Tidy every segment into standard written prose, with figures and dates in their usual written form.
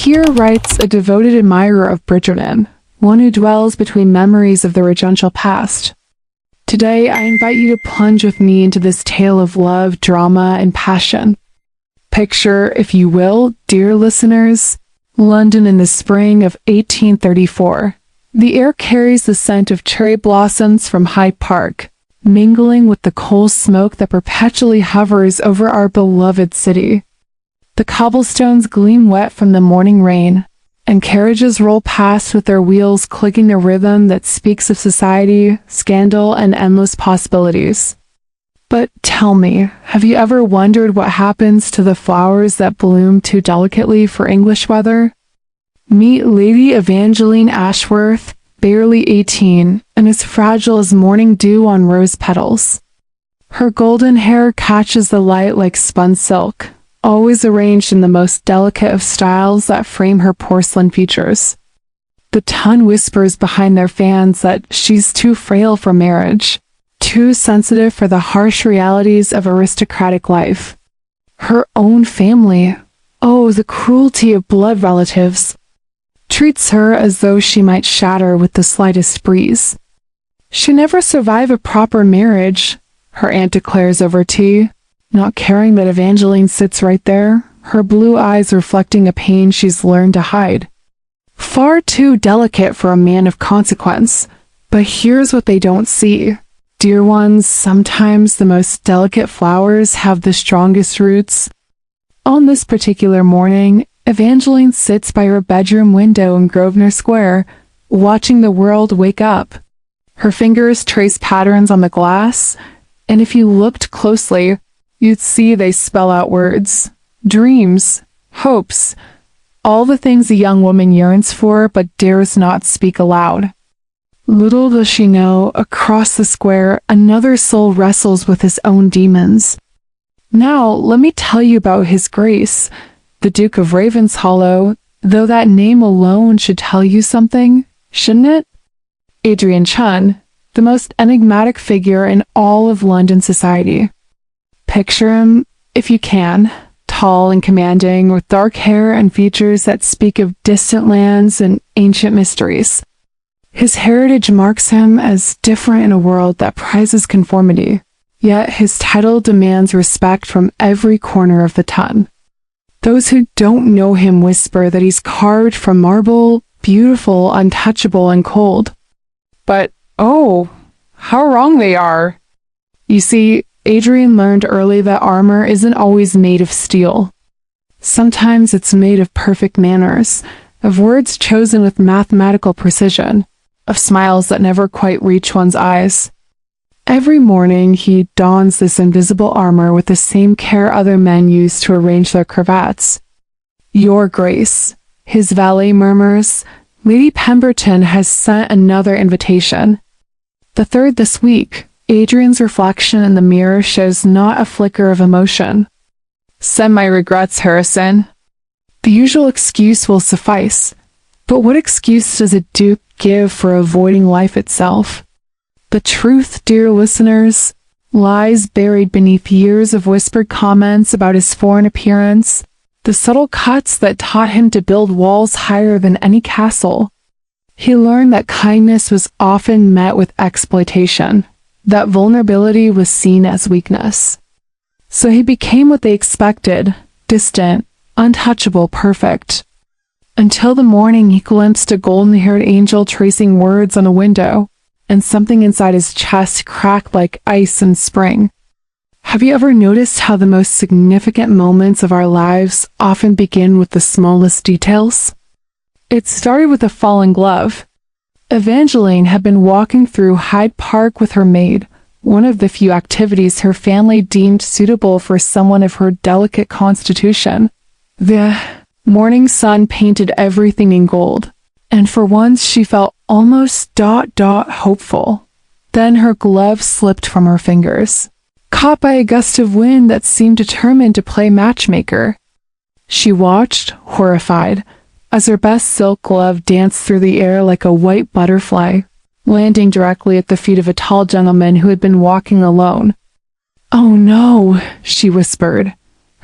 Here writes a devoted admirer of Bridgerton, one who dwells between memories of the regential past. Today, I invite you to plunge with me into this tale of love, drama, and passion. Picture, if you will, dear listeners, London in the spring of 1834. The air carries the scent of cherry blossoms from Hyde Park, mingling with the coal smoke that perpetually hovers over our beloved city. The cobblestones gleam wet from the morning rain, and carriages roll past with their wheels clicking a rhythm that speaks of society, scandal, and endless possibilities. But tell me, have you ever wondered what happens to the flowers that bloom too delicately for English weather? Meet Lady Evangeline Ashworth, barely 18, and as fragile as morning dew on rose petals. Her golden hair catches the light like spun silk, always arranged in the most delicate of styles that frame her porcelain features. The tongue whispers behind their fans that she's too frail for marriage, too sensitive for the harsh realities of aristocratic life. Her own family, oh, the cruelty of blood relatives, treats her as though she might shatter with the slightest breeze. She never survive a proper marriage, her aunt declares over tea, not caring that Evangeline sits right there, her blue eyes reflecting a pain she's learned to hide. Far too delicate for a man of consequence, but here's what they don't see. Dear ones, sometimes the most delicate flowers have the strongest roots. On this particular morning, Evangeline sits by her bedroom window in Grosvenor Square, watching the world wake up. Her fingers trace patterns on the glass, and if you looked closely, you'd see they spell out words, dreams, hopes, all the things a young woman yearns for but dares not speak aloud. Little does she know, across the square, another soul wrestles with his own demons. Now, let me tell you about His Grace, the Duke of Ravenshollow, though that name alone should tell you something, shouldn't it? Adrian Chun, the most enigmatic figure in all of London society. Picture him, if you can, tall and commanding, with dark hair and features that speak of distant lands and ancient mysteries. His heritage marks him as different in a world that prizes conformity, yet his title demands respect from every corner of the ton. Those who don't know him whisper that he's carved from marble, beautiful, untouchable, and cold. But, oh, how wrong they are! You see, Adrian learned early that armor isn't always made of steel. Sometimes it's made of perfect manners, of words chosen with mathematical precision, of smiles that never quite reach one's eyes. Every morning he dons this invisible armor with the same care other men use to arrange their cravats. "Your Grace," his valet murmurs, "Lady Pemberton has sent another invitation." The third this week. Adrian's reflection in the mirror shows not a flicker of emotion. "Send my regrets, Harrison." The usual excuse will suffice, but what excuse does a duke give for avoiding life itself? The truth, dear listeners, lies buried beneath years of whispered comments about his foreign appearance, the subtle cuts that taught him to build walls higher than any castle. He learned that kindness was often met with exploitation, that vulnerability was seen as weakness. So he became what they expected, distant, untouchable, perfect. Until the morning he glimpsed a golden-haired angel tracing words on a window, and something inside his chest cracked like ice in spring. Have you ever noticed how the most significant moments of our lives often begin with the smallest details? It started with a fallen glove. Evangeline had been walking through Hyde Park with her maid, one of the few activities her family deemed suitable for someone of her delicate constitution. The morning sun painted everything in gold, and for once she felt almost hopeful. Then her glove slipped from her fingers, caught by a gust of wind that seemed determined to play matchmaker. She watched, horrified, as her best silk glove danced through the air like a white butterfly, landing directly at the feet of a tall gentleman who had been walking alone. "Oh no," she whispered,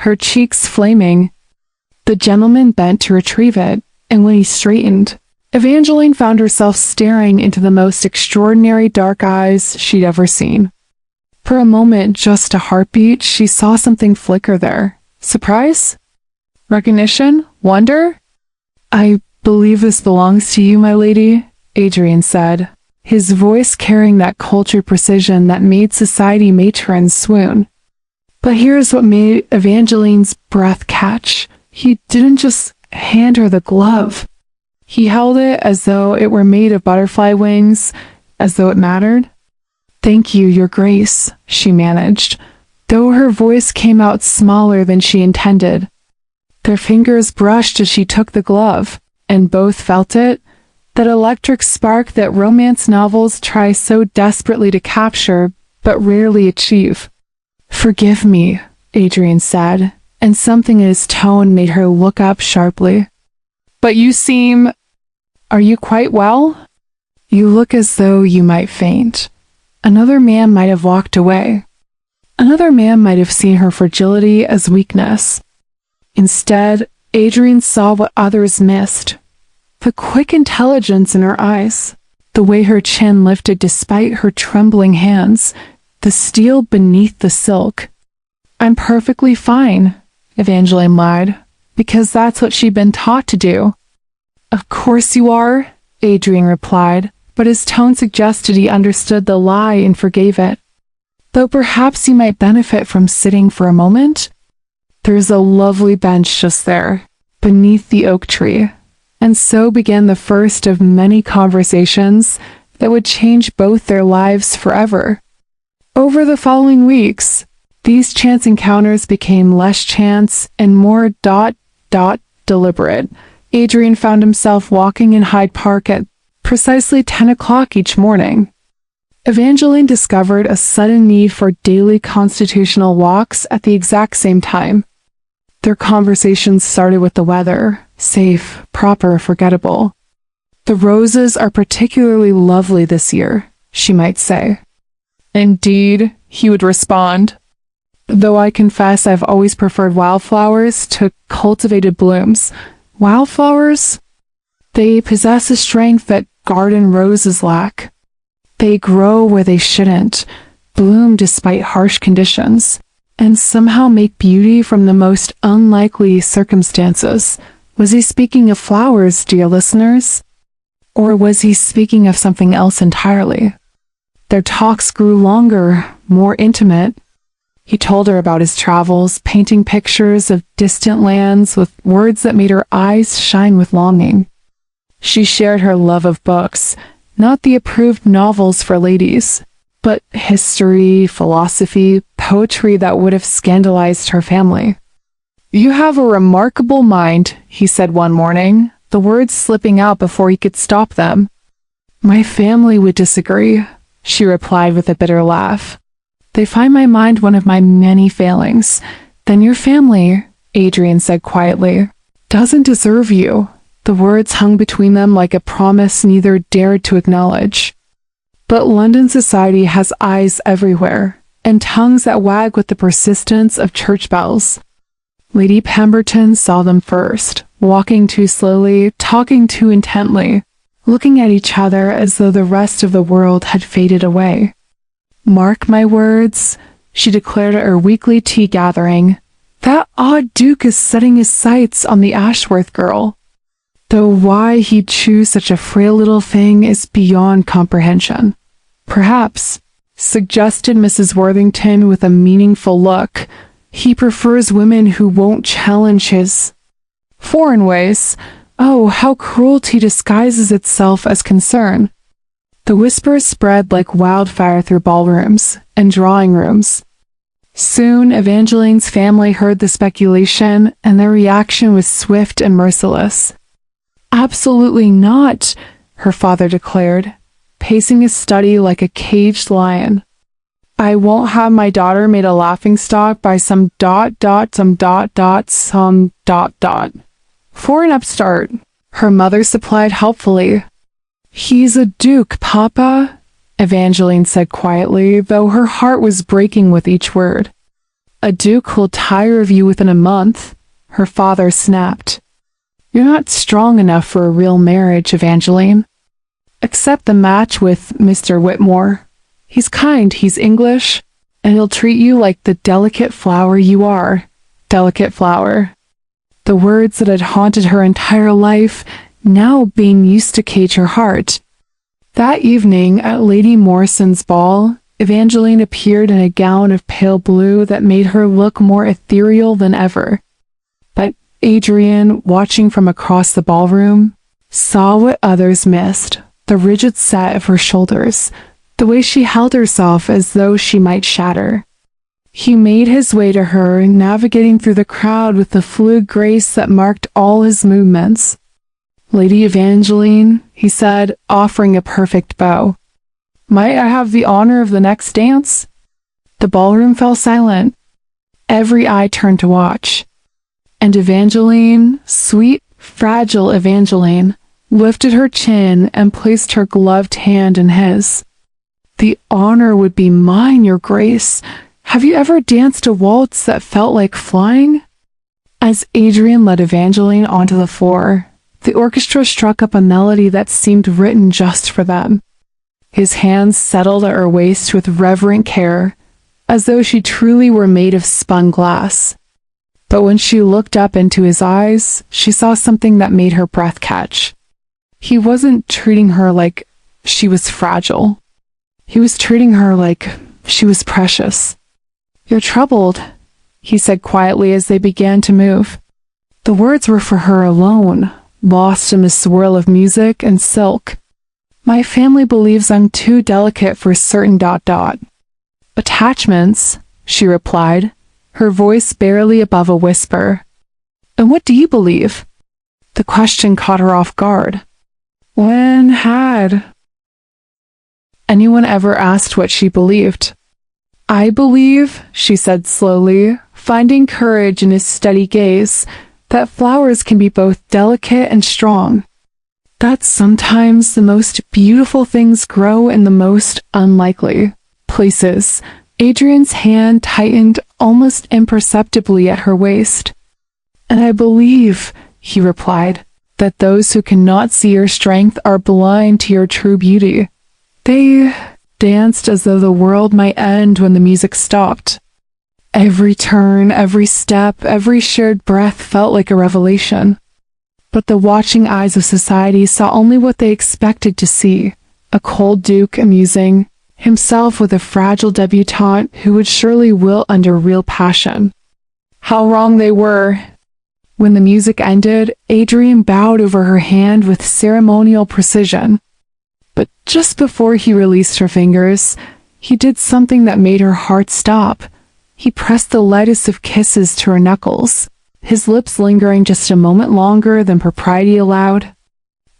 her cheeks flaming. The gentleman bent to retrieve it, and when he straightened, Evangeline found herself staring into the most extraordinary dark eyes she'd ever seen. For a moment, just a heartbeat, she saw something flicker there. Surprise? Recognition? Wonder? "I believe this belongs to you, my lady," Adrian said, his voice carrying that cultured precision that made society matrons swoon. But here's what made Evangeline's breath catch. He didn't just hand her the glove. He held it as though it were made of butterfly wings, as though it mattered. "Thank you, Your Grace," she managed, though her voice came out smaller than she intended. Their fingers brushed as she took the glove, and both felt it, that electric spark that romance novels try so desperately to capture, but rarely achieve. "Forgive me," Adrian said, and something in his tone made her look up sharply. "But you seem... Are you quite well? You look as though you might faint." Another man might have walked away. Another man might have seen her fragility as weakness. Instead, Adrian saw what others missed. The quick intelligence in her eyes, the way her chin lifted despite her trembling hands, the steel beneath the silk. "I'm perfectly fine," Evangeline lied, because that's what she'd been taught to do. "Of course you are," Adrian replied, but his tone suggested he understood the lie and forgave it. "Though perhaps you might benefit from sitting for a moment. There's a lovely bench just there, beneath the oak tree." And so began the first of many conversations that would change both their lives forever. Over the following weeks, these chance encounters became less chance and more deliberate. Adrian found himself walking in Hyde Park at precisely 10 o'clock each morning. Evangeline discovered a sudden need for daily constitutional walks at the exact same time. Their conversations started with the weather, safe, proper, forgettable. "The roses are particularly lovely this year," she might say. "Indeed," he would respond, "though I confess I've always preferred wildflowers to cultivated blooms. Wildflowers? They possess a strength that garden roses lack. They grow where they shouldn't, bloom despite harsh conditions, and somehow make beauty from the most unlikely circumstances." Was he speaking of flowers, dear listeners? Or was he speaking of something else entirely? Their talks grew longer, more intimate. He told her about his travels, painting pictures of distant lands with words that made her eyes shine with longing. She shared her love of books, not the approved novels for ladies, but history, philosophy, poetry that would have scandalized her family. "You have a remarkable mind," he said one morning, the words slipping out before he could stop them. "My family would disagree," she replied with a bitter laugh. "They find my mind one of my many failings." "Then your family," Adrian said quietly, "doesn't deserve you." The words hung between them like a promise neither dared to acknowledge. But London society has eyes everywhere, and tongues that wag with the persistence of church bells. Lady Pemberton saw them first, walking too slowly, talking too intently, looking at each other as though the rest of the world had faded away. "Mark my words," she declared at her weekly tea gathering, "that odd Duke is setting his sights on the Ashworth girl. Though why he'd choose such a frail little thing is beyond comprehension." "Perhaps," suggested Mrs. Worthington with a meaningful look, "he prefers women who won't challenge his foreign ways. Oh, how cruelty disguises itself as concern." The whispers spread like wildfire through ballrooms and drawing rooms. Soon Evangeline's family heard the speculation, and their reaction was swift and merciless. "Absolutely not," her father declared, pacing his study like a caged lion. "I won't have my daughter made a laughingstock by some ... For an upstart," her mother supplied helpfully. "He's a duke, Papa," Evangeline said quietly, though her heart was breaking with each word. "A duke who'll tire of you within a month," her father snapped. "You're not strong enough for a real marriage, Evangeline. Accept the match with Mr. Whitmore. He's kind, he's English, and he'll treat you like the delicate flower you are. Delicate flower." The words that had haunted her entire life now being used to cage her heart. That evening at Lady Morrison's ball, Evangeline appeared in a gown of pale blue that made her look more ethereal than ever. But Adrian, watching from across the ballroom, saw what others missed: the rigid set of her shoulders, the way she held herself as though she might shatter. He made his way to her, navigating through the crowd with the fluid grace that marked all his movements. "Lady Evangeline," he said, offering a perfect bow. "Might I have the honor of the next dance?" The ballroom fell silent. Every eye turned to watch. And Evangeline, sweet, fragile Evangeline, lifted her chin and placed her gloved hand in his. "The honor would be mine, Your Grace. Have you ever danced a waltz that felt like flying?" As Adrian led Evangeline onto the floor, the orchestra struck up a melody that seemed written just for them. His hands settled at her waist with reverent care, as though she truly were made of spun glass. But when she looked up into his eyes, she saw something that made her breath catch. He wasn't treating her like she was fragile. He was treating her like she was precious. "You're troubled," he said quietly as they began to move. The words were for her alone, lost in the swirl of music and silk. "My family believes I'm too delicate for certain ... attachments," she replied, her voice barely above a whisper. "And what do you believe?" The question caught her off guard. When had anyone ever asked what she believed? "I believe," she said slowly, finding courage in his steady gaze, "that flowers can be both delicate and strong. That sometimes the most beautiful things grow in the most unlikely places." Adrian's hand tightened almost imperceptibly at her waist. "And I believe," he replied, "that those who cannot see your strength are blind to your true beauty." They danced as though the world might end when the music stopped. Every turn, every step, every shared breath felt like a revelation. But the watching eyes of society saw only what they expected to see: a cold duke amusing himself with a fragile debutante who would surely wilt under real passion. How wrong they were! When the music ended, Adrian bowed over her hand with ceremonial precision. But just before he released her fingers, he did something that made her heart stop. He pressed the lightest of kisses to her knuckles, his lips lingering just a moment longer than propriety allowed.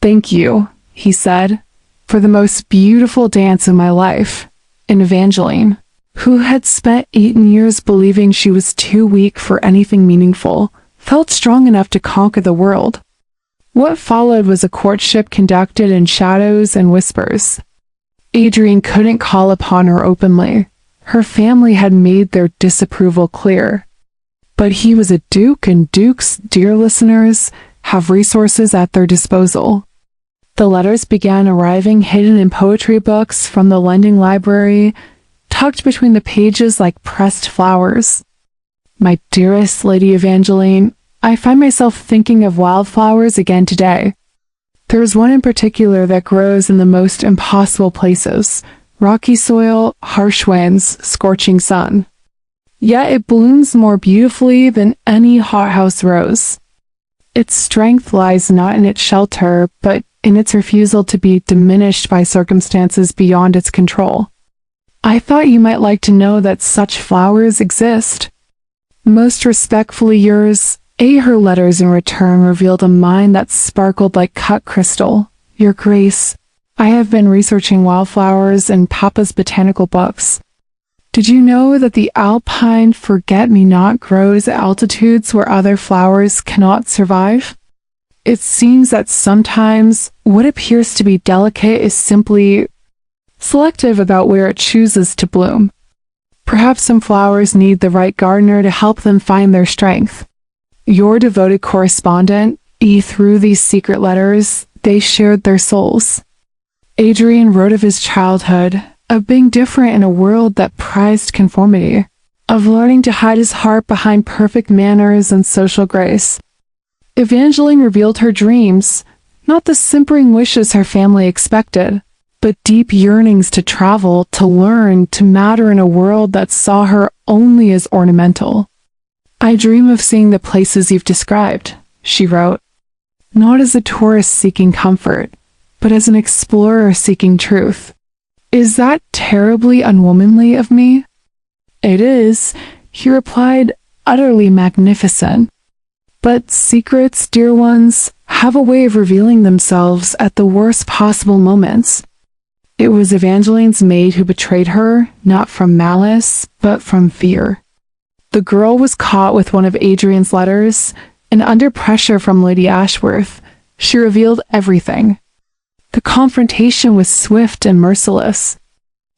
"Thank you," he said, "for the most beautiful dance of my life." And Evangeline, who had spent 18 years believing she was too weak for anything meaningful, felt strong enough to conquer the world. What followed was a courtship conducted in shadows and whispers. Adrian couldn't call upon her openly. Her family had made their disapproval clear. But he was a duke, and dukes, dear listeners, have resources at their disposal. The letters began arriving hidden in poetry books from the lending library, tucked between the pages like pressed flowers. "My dearest Lady Evangeline, I find myself thinking of wildflowers again today. There is one in particular that grows in the most impossible places: rocky soil, harsh winds, scorching sun. Yet it blooms more beautifully than any hothouse rose. Its strength lies not in its shelter, but in its refusal to be diminished by circumstances beyond its control. I thought you might like to know that such flowers exist. Most respectfully yours." Her letters in return revealed a mind that sparkled like cut crystal. "Your Grace, I have been researching wildflowers in Papa's botanical books. Did you know that the alpine forget-me-not grows at altitudes where other flowers cannot survive? It seems that sometimes what appears to be delicate is simply selective about where it chooses to bloom. Perhaps some flowers need the right gardener to help them find their strength. Your devoted correspondent, E. Through these secret letters, they shared their souls. Adrian wrote of his childhood, of being different in a world that prized conformity, of learning to hide his heart behind perfect manners and social grace. Evangeline revealed her dreams, not the simpering wishes her family expected, but deep yearnings to travel, to learn, to matter in a world that saw her only as ornamental. I dream of seeing the places you've described, she wrote, not as a tourist seeking comfort, but as an explorer seeking truth. Is that terribly unwomanly of me? It is, he replied, utterly magnificent. But secrets, dear ones, have a way of revealing themselves at the worst possible moments. It was Evangeline's maid who betrayed her, not from malice, but from fear. The girl was caught with one of Adrian's letters, and under pressure from Lady Ashworth, she revealed everything. The confrontation was swift and merciless.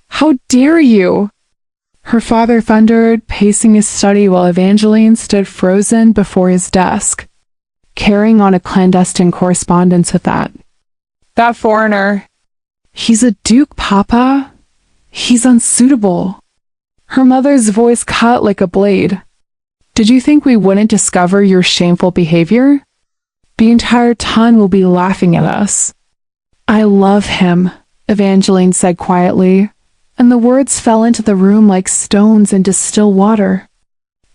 How dare you? Her father thundered, pacing his study while Evangeline stood frozen before his desk, carrying on a clandestine correspondence with that. That foreigner. He's a duke, Papa. He's unsuitable. Her mother's voice cut like a blade. Did you think we wouldn't discover your shameful behavior? The entire town will be laughing at us. I love him, Evangeline said quietly, and the words fell into the room like stones into still water.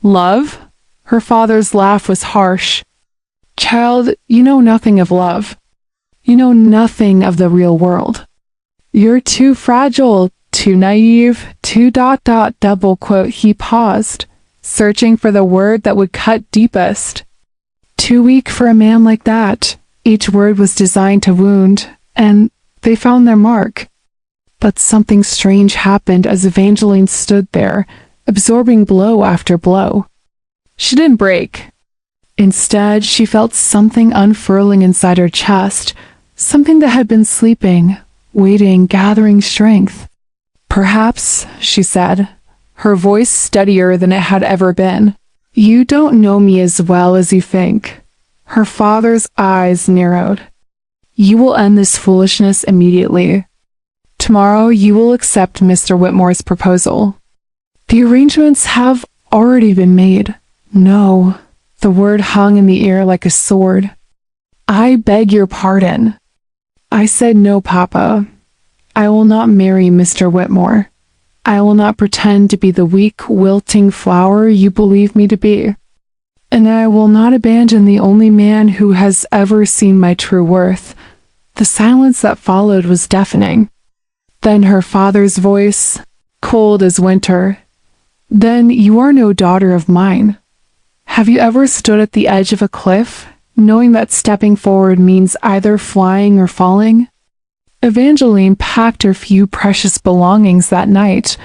Love? Her father's laugh was harsh. Child, you know nothing of love. You know nothing of the real world. You're too fragile, too naive, too ... double quote. He paused, searching for the word that would cut deepest. Too weak for a man like that. Each word was designed to wound, and they found their mark. But something strange happened as Evangeline stood there, absorbing blow after blow. She didn't break. Instead, she felt something unfurling inside her chest, something that had been sleeping, waiting, gathering strength. Perhaps, she said, her voice steadier than it had ever been. You don't know me as well as you think. Her father's eyes narrowed. You will end this foolishness immediately. Tomorrow you will accept Mr. Whitmore's proposal. The arrangements have already been made. No, the word hung in the air like a sword. I beg your pardon. I said no, Papa. I will not marry Mr. Whitmore. I will not pretend to be the weak, wilting flower you believe me to be. And I will not abandon the only man who has ever seen my true worth. The silence that followed was deafening. Then her father's voice, cold as winter. Then you are no daughter of mine. Have you ever stood at the edge of a cliff, knowing that stepping forward means either flying or falling? Evangeline packed her few precious belongings that night,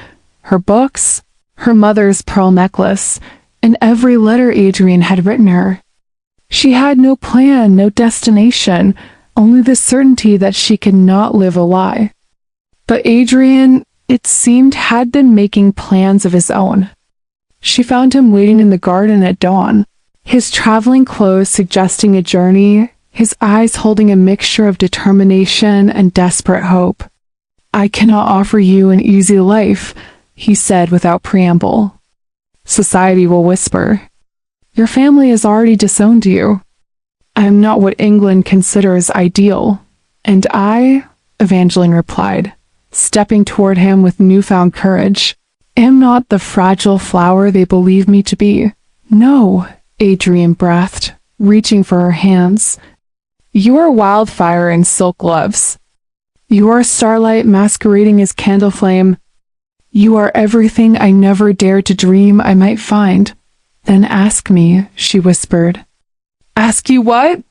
her books, her mother's pearl necklace, and every letter Adrian had written her. She had no plan, no destination, only the certainty that she could not live a lie. But Adrian, it seemed, had been making plans of his own. She found him waiting in the garden at dawn, his traveling clothes suggesting a journey, his eyes holding a mixture of determination and desperate hope. I cannot offer you an easy life, he said without preamble. Society will whisper. Your family has already disowned you. I am not what England considers ideal. And I, Evangeline replied, stepping toward him with newfound courage, am not the fragile flower they believe me to be. No, Adrian breathed, reaching for her hands. You are wildfire in silk gloves. You are starlight masquerading as candle flame. You are everything I never dared to dream I might find. Then ask me, she whispered. Ask you what?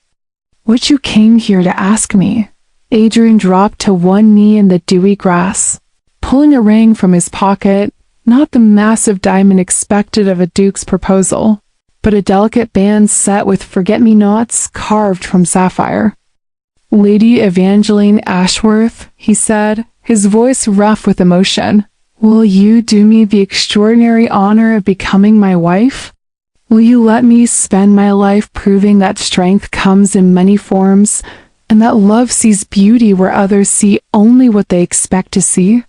What you came here to ask me. Adrian dropped to one knee in the dewy grass, pulling a ring from his pocket, not the massive diamond expected of a duke's proposal, but a delicate band set with forget-me-nots carved from sapphire. Lady Evangeline Ashworth, he said, his voice rough with emotion, will you do me the extraordinary honor of becoming my wife? Will you let me spend my life proving that strength comes in many forms, and that love sees beauty where others see only what they expect to see?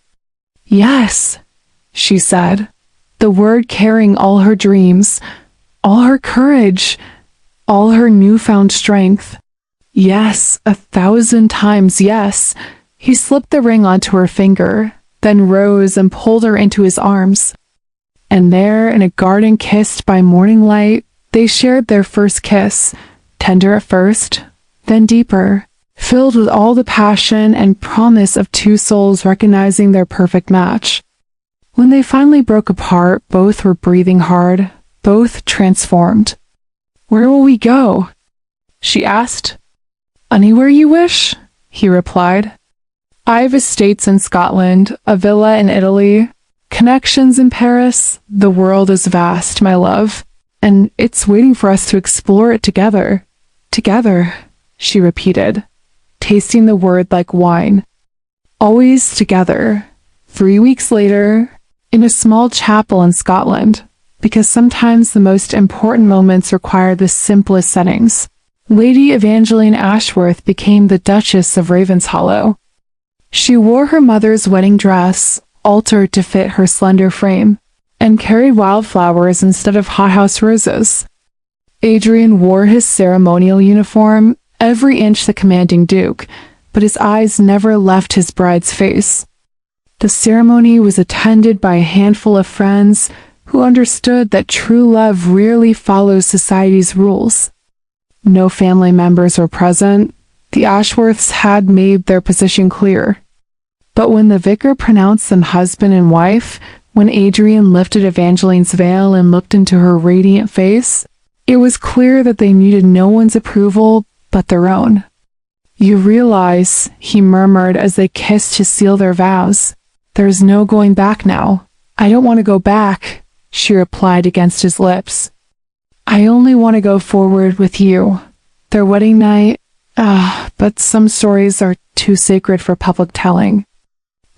Yes, she said, the word carrying all her dreams, all her courage, all her newfound strength. Yes, 1,000 times yes. He slipped the ring onto her finger, then rose and pulled her into his arms. And there, in a garden kissed by morning light, they shared their first kiss, tender at first, then deeper, filled with all the passion and promise of two souls recognizing their perfect match. When they finally broke apart, both were breathing hard, both transformed. "Where will we go?" she asked. "Anywhere you wish," he replied. "I have estates in Scotland, a villa in Italy, connections in Paris. The world is vast, my love, and it's waiting for us to explore it together." "Together," she repeated, tasting the word like wine. "Always together." 3 weeks later, in a small chapel in Scotland, because sometimes the most important moments require the simplest settings, Lady Evangeline Ashworth became the Duchess of Ravenshollow. She wore her mother's wedding dress, altered to fit her slender frame, and carried wildflowers instead of hothouse roses. Adrian wore his ceremonial uniform, every inch the commanding duke, but his eyes never left his bride's face. The ceremony was attended by a handful of friends who understood that true love rarely follows society's rules. No family members were present. The Ashworths had made their position clear. But when the vicar pronounced them husband and wife, when Adrian lifted Evangeline's veil and looked into her radiant face, it was clear that they needed no one's approval but their own. "You realize," he murmured as they kissed to seal their vows, "there's no going back now." "I don't want to go back," she replied against his lips. "I only want to go forward with you." Their wedding night, but some stories are too sacred for public telling.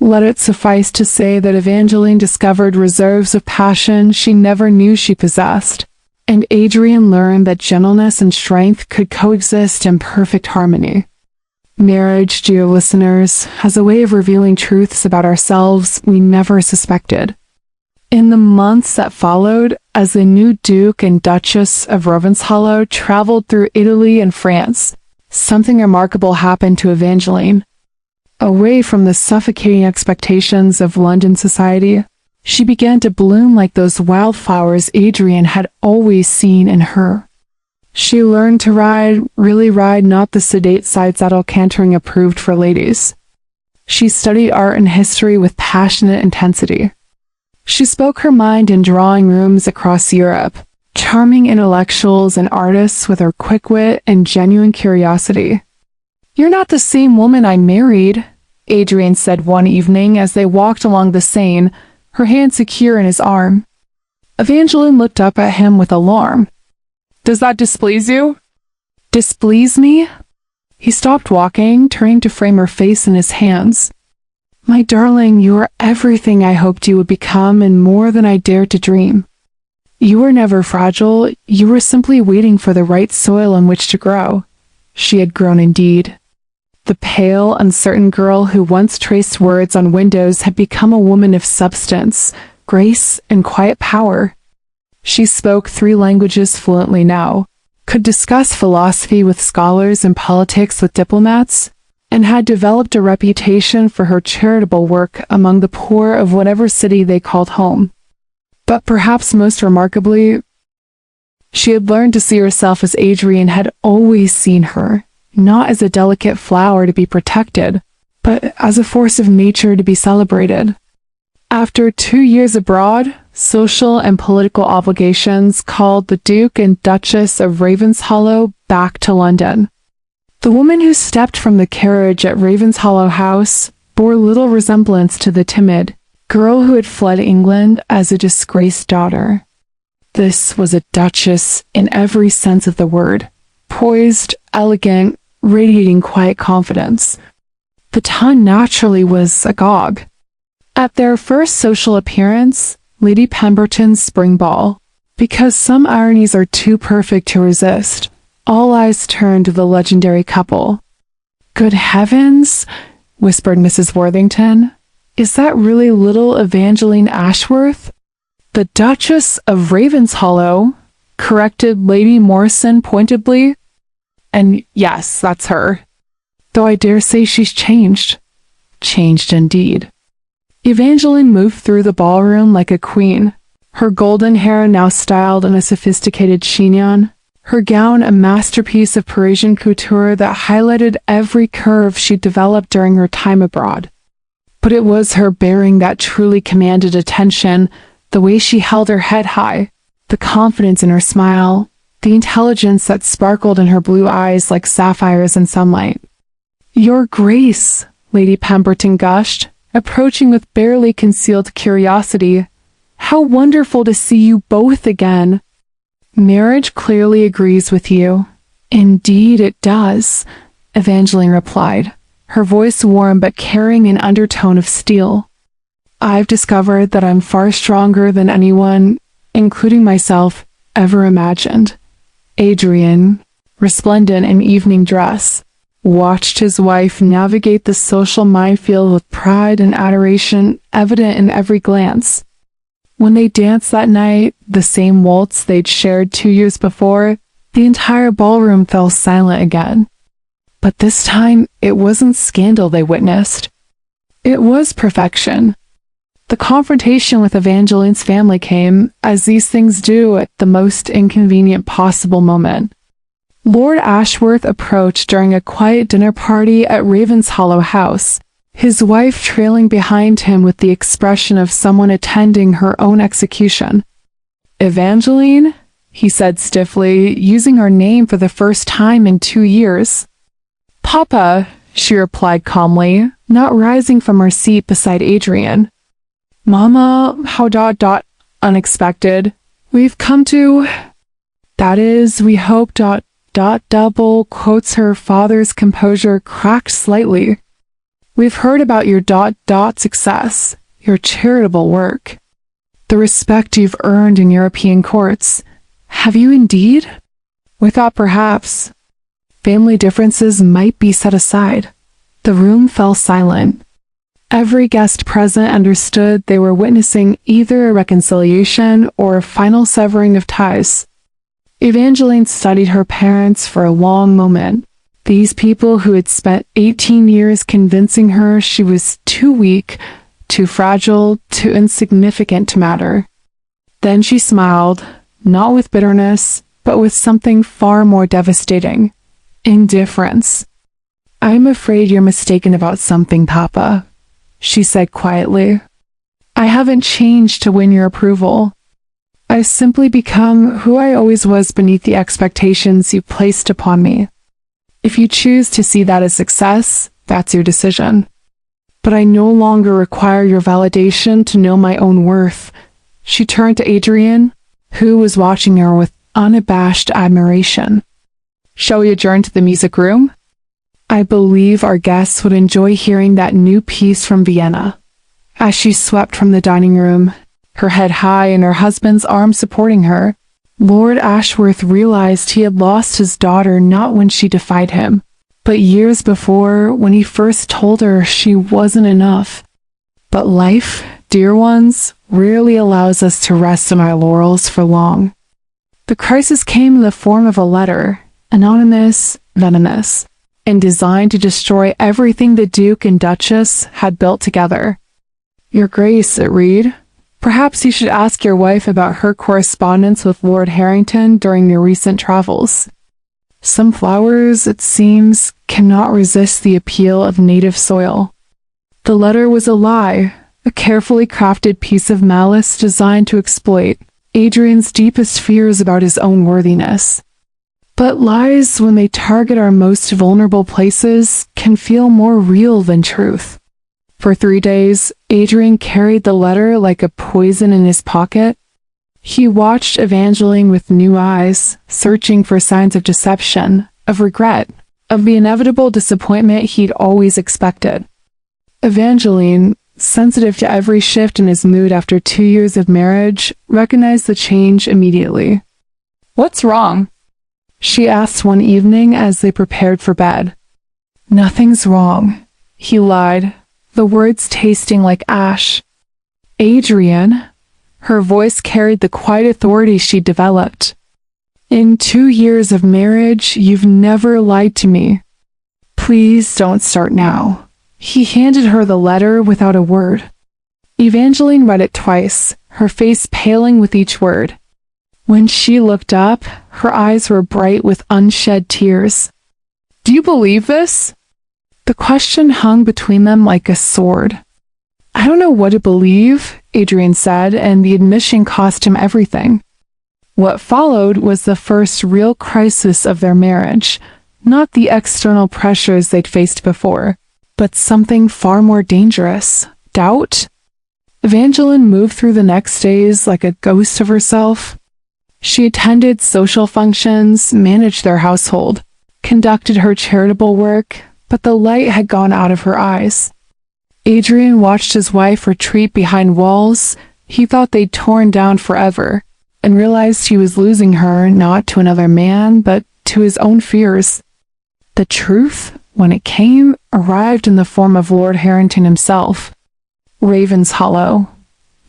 Let it suffice to say that Evangeline discovered reserves of passion she never knew she possessed, and Adrian learned that gentleness and strength could coexist in perfect harmony. Marriage, dear listeners, has a way of revealing truths about ourselves we never suspected. In the months that followed, as the new Duke and Duchess of Ravenshollow traveled through Italy and France, something remarkable happened to Evangeline. Away from the suffocating expectations of London society, she began to bloom like those wildflowers Adrian had always seen in her. She learned to ride, really ride, not the sedate side-saddle cantering approved for ladies. She studied art and history with passionate intensity. She spoke her mind in drawing rooms across Europe, charming intellectuals and artists with her quick wit and genuine curiosity. "You're not the same woman I married," Adrian said one evening as they walked along the Seine, her hand secure in his arm. Evangeline looked up at him with alarm. "Does that displease you?" "Displease me?" He stopped walking, turning to frame her face in his hands. "My darling, you are everything I hoped you would become and more than I dared to dream. You were never fragile, you were simply waiting for the right soil in which to grow." She had grown indeed. The pale, uncertain girl who once traced words on windows had become a woman of substance, grace, and quiet power. She spoke 3 languages fluently now, could discuss philosophy with scholars and politics with diplomats, and had developed a reputation for her charitable work among the poor of whatever city they called home. But perhaps most remarkably, she had learned to see herself as Adrian had always seen her, not as a delicate flower to be protected, but as a force of nature to be celebrated. After 2 years abroad, social and political obligations called the Duke and Duchess of Ravenshollow back to London. The woman who stepped from the carriage at Ravenshollow House bore little resemblance to the timid girl who had fled England as a disgraced daughter. This was a duchess in every sense of the word, poised, elegant, radiating quiet confidence. The tongue naturally was agog. At their first social appearance, Lady Pemberton's spring ball, Because some ironies are too perfect to resist, all eyes turned to the legendary couple. "Good heavens," whispered Mrs. Worthington. "Is that really little Evangeline Ashworth?" "The Duchess of Ravenshollow," corrected Lady Morrison pointedly. "And yes, that's her. Though I dare say she's changed." Changed indeed. Evangeline moved through the ballroom like a queen, her golden hair now styled in a sophisticated chignon, her gown a masterpiece of Parisian couture that highlighted every curve she'd developed during her time abroad. But it was her bearing that truly commanded attention, the way she held her head high, the confidence in her smile, the intelligence that sparkled in her blue eyes like sapphires in sunlight. "Your Grace," Lady Pemberton gushed, approaching with barely concealed curiosity, "how wonderful to see you both again." "Marriage clearly agrees with you." "Indeed it does," Evangeline replied, her voice warm but carrying an undertone of steel. "I've discovered that I'm far stronger than anyone, including myself, ever imagined." Adrian, resplendent in evening dress, watched his wife navigate the social minefield with pride and adoration evident in every glance. When they danced that night, the same waltz they'd shared 2 years before, the entire ballroom fell silent again. But this time, it wasn't scandal they witnessed. It was perfection. The confrontation with Evangeline's family came, as these things do, at the most inconvenient possible moment. Lord Ashworth approached during a quiet dinner party at Ravenshollow House, his wife trailing behind him with the expression of someone attending her own execution. "Evangeline?" he said stiffly, using her name for the first time in 2 years. "Papa," she replied calmly, not rising from her seat beside Adrian. "Mama, how unexpected. We've come to... that is, we hope double quotes her father's composure cracked slightly. "We've heard about your success, your charitable work, the respect you've earned in European courts. Have you indeed? We thought perhaps family differences might be set aside." The room fell silent. Every guest present understood they were witnessing either a reconciliation or a final severing of ties. Evangeline studied her parents for a long moment. These people who had spent 18 years convincing her she was too weak, too fragile, too insignificant to matter. Then she smiled, not with bitterness, but with something far more devastating: indifference. "I'm afraid you're mistaken about something, Papa," she said quietly. "I haven't changed to win your approval. I've simply become who I always was beneath the expectations you placed upon me. If you choose to see that as success, that's your decision. But I no longer require your validation to know my own worth." She turned to Adrian, who was watching her with unabashed admiration. "Shall we adjourn to the music room? I believe our guests would enjoy hearing that new piece from Vienna." As she swept from the dining room, her head high and her husband's arm supporting her, Lord Ashworth realized he had lost his daughter not when she defied him, but years before, when he first told her she wasn't enough. But life, dear ones, rarely allows us to rest on our laurels for long. The crisis came in the form of a letter, anonymous, venomous, and designed to destroy everything the Duke and Duchess had built together. "Your Grace," it read, "perhaps you should ask your wife about her correspondence with Lord Harrington during your recent travels. Some flowers, it seems, cannot resist the appeal of native soil." The letter was a lie, a carefully crafted piece of malice designed to exploit Adrian's deepest fears about his own worthiness. But lies, when they target our most vulnerable places, can feel more real than truth. For 3 days, Adrian carried the letter like a poison in his pocket. He watched Evangeline with new eyes, searching for signs of deception, of regret, of the inevitable disappointment he'd always expected. Evangeline, sensitive to every shift in his mood after 2 years of marriage, recognized the change immediately. "What's wrong?" she asked one evening as they prepared for bed. "Nothing's wrong," he lied, the words tasting like ash. "Adrian," her voice carried the quiet authority she'd developed. "In 2 years of marriage, you've never lied to me. Please don't start now." He handed her the letter without a word. Evangeline read it twice, her face paling with each word. When she looked up, her eyes were bright with unshed tears. "Do you believe this?" The question hung between them like a sword. "I don't know what to believe," Adrian said, and the admission cost him everything. What followed was the first real crisis of their marriage, not the external pressures they'd faced before, but something far more dangerous: doubt. Evangeline moved through the next days like a ghost of herself. She attended social functions, managed their household, conducted her charitable work, but the light had gone out of her eyes. Adrian watched his wife retreat behind walls he thought they'd torn down forever, and realized he was losing her not to another man, but to his own fears. The truth, when it came, arrived in the form of Lord Harrington himself. "Ravenshollow,"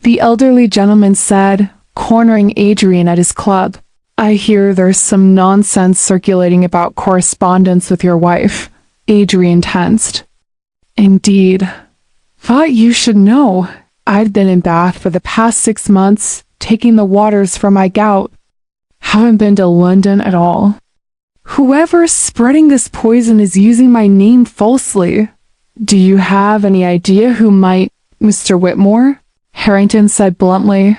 the elderly gentleman said, cornering Adrian at his club. "I hear there's some nonsense circulating about correspondence with your wife." Adrian tensed. "Indeed. Thought you should know. I'd been in Bath for the past 6 months, taking the waters for my gout. Haven't been to London at all. Whoever's spreading this poison is using my name falsely. Do you have any idea who might—" "Mr. Whitmore," Harrington said bluntly.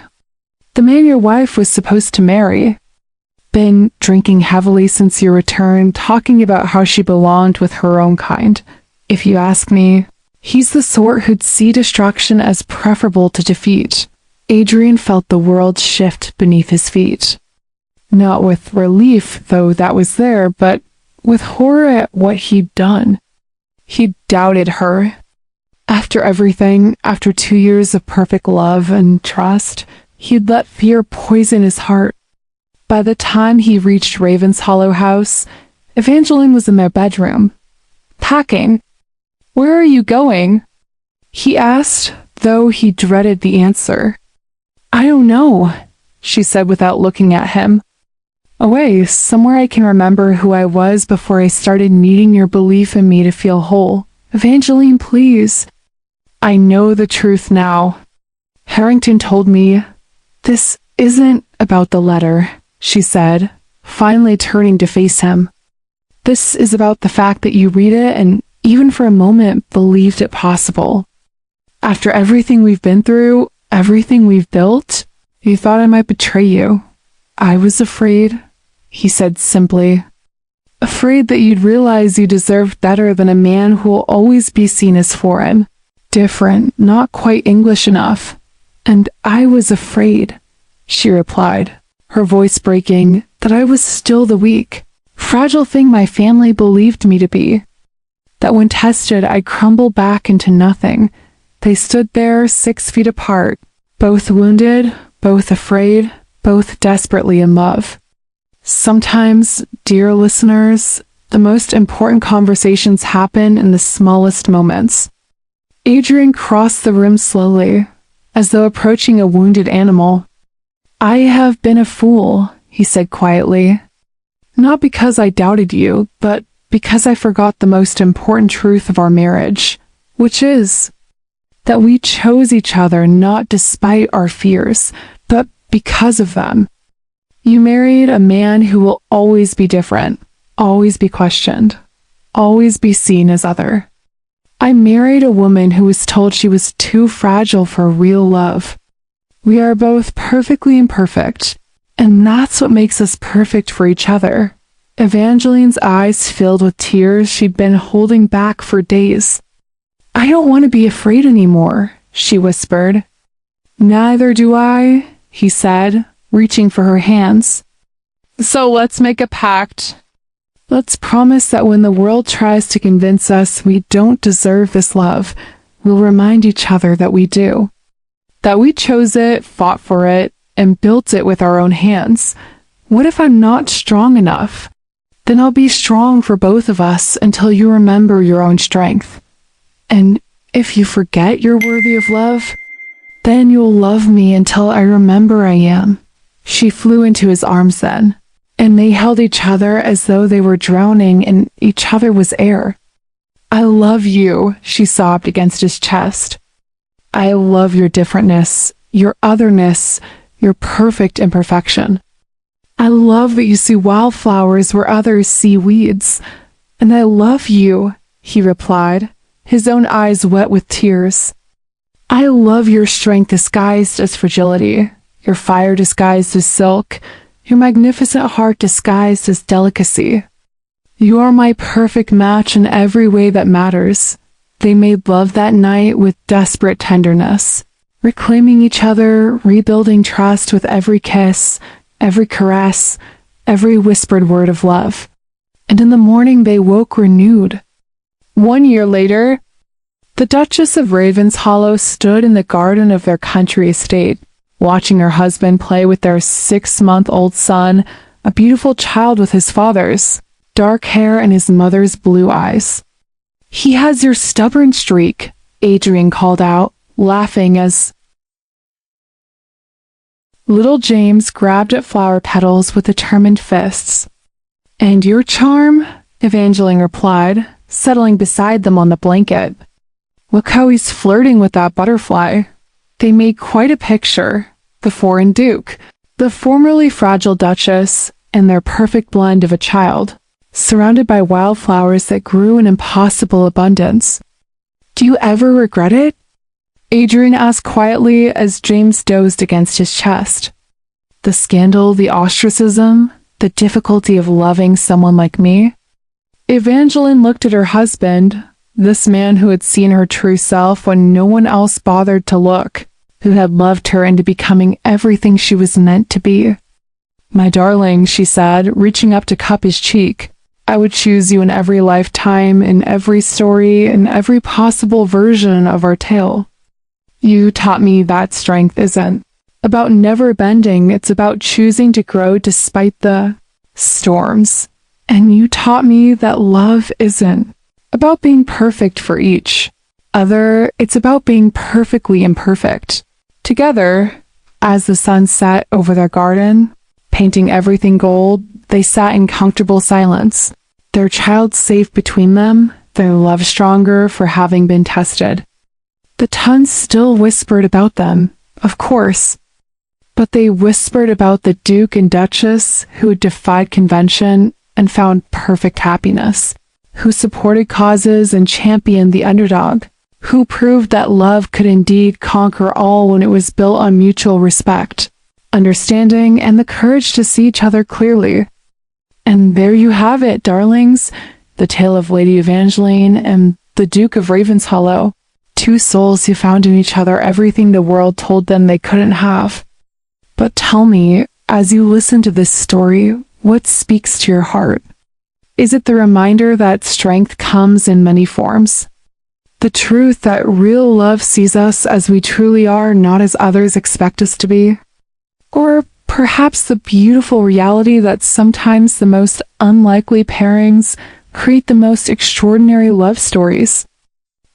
"The man your wife was supposed to marry. Been drinking heavily since your return, talking about how she belonged with her own kind. If you ask me, he's the sort who'd see destruction as preferable to defeat." Adrian felt the world shift beneath his feet. Not with relief, though that was there, but with horror at what he'd done. He'd doubted her. After everything, after 2 years of perfect love and trust, he'd let fear poison his heart. By the time he reached Ravenshollow House, Evangeline was in their bedroom, packing. "Where are you going?" he asked, though he dreaded the answer. "I don't know," she said without looking at him. "Away, somewhere I can remember who I was before I started needing your belief in me to feel whole. Evangeline, please." "I know the truth now. Harrington told me." "This isn't about the letter," she said, finally turning to face him. "This is about the fact that you read it and, even for a moment, believed it possible. After everything we've been through, everything we've built, you thought I might betray you. I was afraid," he said simply. "Afraid that you'd realize you deserved better than a man who will always be seen as foreign, different, not quite English enough. And I was afraid," she replied, her voice breaking, "that I was still the weak, fragile thing my family believed me to be. That when tested, I'd crumble back into nothing." They stood there 6 feet apart, both wounded, both afraid, both desperately in love. Sometimes, dear listeners, the most important conversations happen in the smallest moments. Adrian crossed the room slowly, as though approaching a wounded animal. "I have been a fool," he said quietly. "Not because I doubted you, but because I forgot the most important truth of our marriage, which is that we chose each other not despite our fears, but because of them. You married a man who will always be different, always be questioned, always be seen as other. I married a woman who was told she was too fragile for real love. We are both perfectly imperfect, and that's what makes us perfect for each other." Evangeline's eyes filled with tears she'd been holding back for days. "I don't want to be afraid anymore," she whispered. "Neither do I," he said, reaching for her hands. "So let's make a pact. Let's promise that when the world tries to convince us we don't deserve this love, we'll remind each other that we do. That we chose it, fought for it, and built it with our own hands. What if I'm not strong enough? Then I'll be strong for both of us until you remember your own strength. And if you forget you're worthy of love, then you'll love me until I remember I am. She flew into his arms then, and they held each other as though they were drowning and each other was air. I love you, she sobbed against his chest. I love your differentness, your otherness, your perfect imperfection. I love that you see wildflowers where others see weeds. And I love you, he replied, his own eyes wet with tears. I love your strength disguised as fragility, your fire disguised as silk, your magnificent heart disguised as delicacy. You are my perfect match in every way that matters. They made love that night with desperate tenderness, reclaiming each other, rebuilding trust with every kiss, every caress, every whispered word of love. And in the morning they woke renewed. 1 year later, the Duchess of Ravenshollow stood in the garden of their country estate, watching her husband play with their 6-month-old son, a beautiful child with his father's dark hair and his mother's blue eyes. He has your stubborn streak, Adrian called out, laughing as little James grabbed at flower petals with determined fists. And your charm, Evangeline replied, settling beside them on the blanket. Look how he's flirting with that butterfly. They made quite a picture, the foreign duke, the formerly fragile Duchess, and their perfect blend of a child, surrounded by wildflowers that grew in impossible abundance. Do you ever regret it? Adrian asked quietly as James dozed against his chest. The scandal, the ostracism, the difficulty of loving someone like me? Evangeline looked at her husband, this man who had seen her true self when no one else bothered to look, who had loved her into becoming everything she was meant to be. My darling, she said, reaching up to cup his cheek, I would choose you in every lifetime, in every story, in every possible version of our tale. You taught me that strength isn't about never bending, it's about choosing to grow despite the storms. And you taught me that love isn't about being perfect for each other, it's about being perfectly imperfect. Together, as the sun set over their garden, painting everything gold, they sat in comfortable silence, their child safe between them, their love stronger for having been tested. The tongues still whispered about them, of course, but they whispered about the Duke and Duchess who had defied convention and found perfect happiness, who supported causes and championed the underdog, who proved that love could indeed conquer all when it was built on mutual respect, understanding, and the courage to see each other clearly. And there you have it, darlings, the tale of Lady Evangeline and the Duke of Ravenshollow. Two souls who found in each other everything the world told them they couldn't have. But tell me, as you listen to this story, what speaks to your heart? Is it the reminder that strength comes in many forms? The truth that real love sees us as we truly are, not as others expect us to be? Or perhaps the beautiful reality that sometimes the most unlikely pairings create the most extraordinary love stories?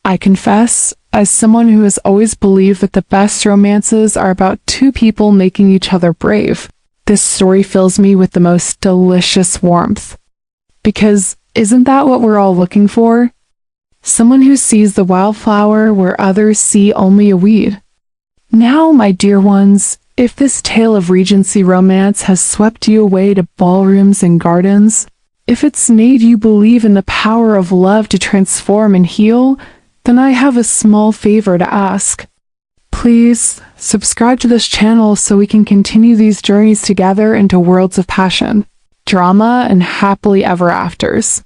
I confess, as someone who has always believed that the best romances are about two people making each other brave, this story fills me with the most delicious warmth. Because isn't that what we're all looking for? Someone who sees the wildflower where others see only a weed. Now, my dear ones, if this tale of Regency romance has swept you away to ballrooms and gardens, if it's made you believe in the power of love to transform and heal, then I have a small favor to ask. Please subscribe to this channel so we can continue these journeys together into worlds of passion, drama, and happily ever afters.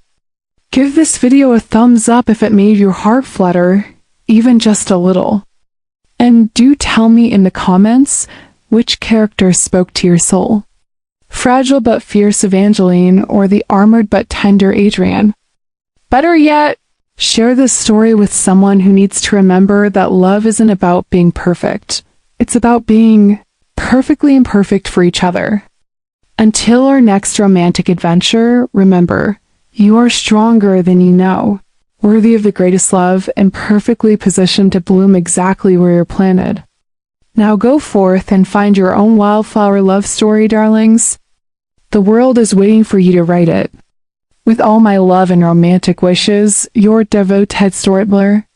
Give this video a thumbs up if it made your heart flutter, even just a little. And do tell me in the comments which character spoke to your soul. Fragile but fierce Evangeline or the armored but tender Adrian. Better yet, Share this story with someone who needs to remember that love isn't about being perfect. It's about being perfectly imperfect for each other. Until our next romantic adventure, remember, you are stronger than you know, worthy of the greatest love, and perfectly positioned to bloom exactly where you're planted. Now go forth and find your own wildflower love story, darlings. The world is waiting for you to write it. With all my love and romantic wishes, your devoted storyteller.